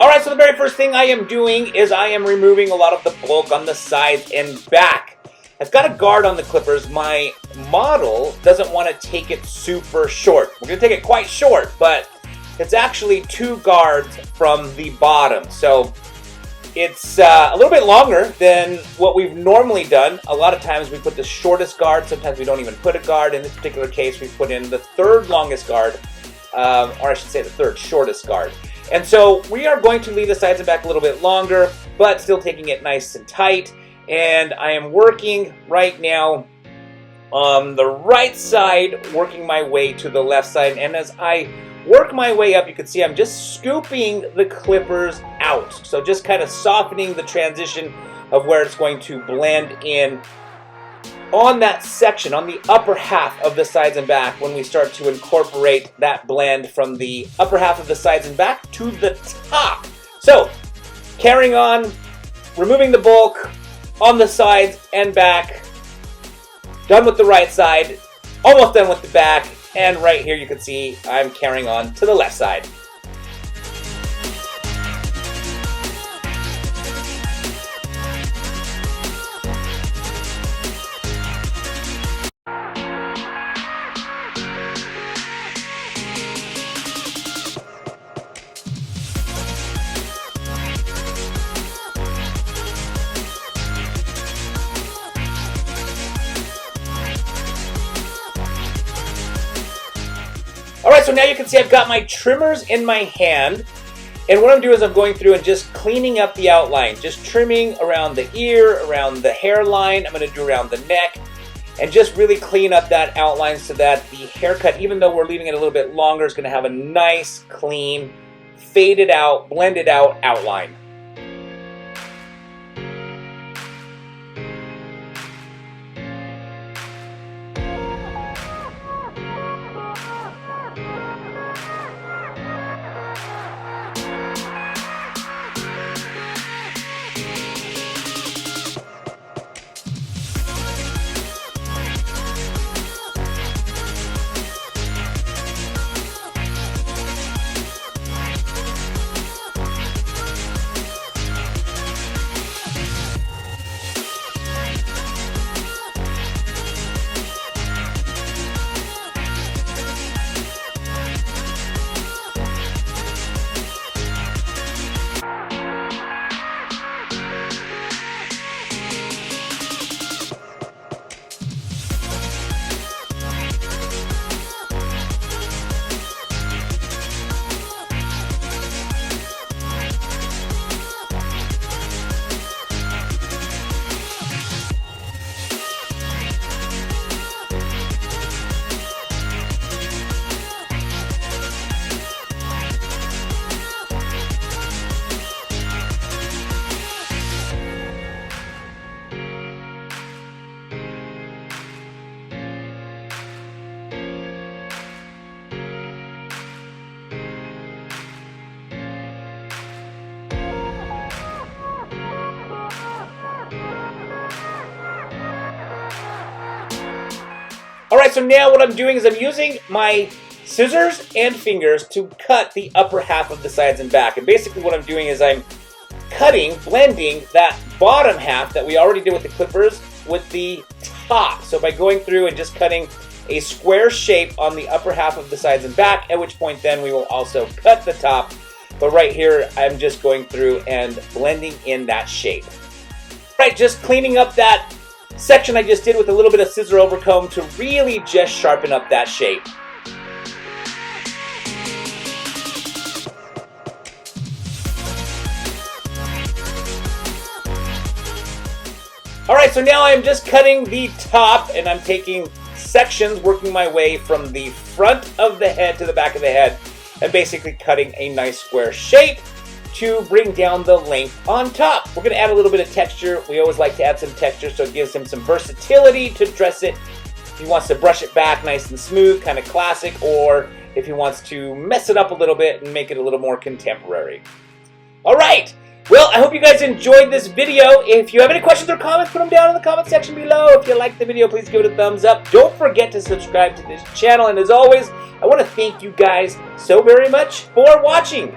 Alright, so the very first thing I am doing is I am removing a lot of the bulk on the sides and back. I've got a guard on the clippers. My model doesn't want to take it super short. We're going to take it quite short, but it's actually 2 guards from the bottom. So it's a little bit longer than what we've normally done. A lot of times we put the shortest guard. Sometimes we don't even put a guard. In this particular case, we put in the 3rd longest guard, or I should say the 3rd shortest guard. And so we are going to leave the sides and back a little bit longer, but still taking it nice and tight. And I am working right now on the right side, working my way to the left side. And as I work my way up, you can see I'm just scooping the clippers out. So just kind of softening the transition of where it's going to blend in on that section, on the upper half of the sides and back, when we start to incorporate that blend from the upper half of the sides and back to the top. So, carrying on, removing the bulk on the sides and back, done with the right side, almost done with the back, and right here you can see I'm carrying on to the left side. Alright, so now you can see I've got my trimmers in my hand, and what I'm doing is I'm going through and just cleaning up the outline, just trimming around the ear, around the hairline. I'm going to do around the neck, and just really clean up that outline so that the haircut, even though we're leaving it a little bit longer, is going to have a nice, clean, faded out, blended out outline. Alright, so now what I'm doing is I'm using my scissors and fingers to cut the upper half of the sides and back. And basically what I'm doing is I'm cutting, blending that bottom half that we already did with the clippers with the top. So by going through and just cutting a square shape on the upper half of the sides and back, at which point then we will also cut the top. But right here, I'm just going through and blending in that shape. Right, just cleaning up that section I just did with a little bit of scissor overcomb to really just sharpen up that shape. Alright, so now I'm just cutting the top, and I'm taking sections, working my way from the front of the head to the back of the head, and basically cutting a nice square shape to bring down the length on top. We're going to add a little bit of texture. We always like to add some texture so it gives him some versatility to dress it. If he wants to brush it back nice and smooth, kind of classic, or if he wants to mess it up a little bit and make it a little more contemporary. Alright, well, I hope you guys enjoyed this video. If you have any questions or comments, put them down in the comment section below. If you liked the video, please give it a thumbs up. Don't forget to subscribe to this channel, and as always, I want to thank you guys so very much for watching.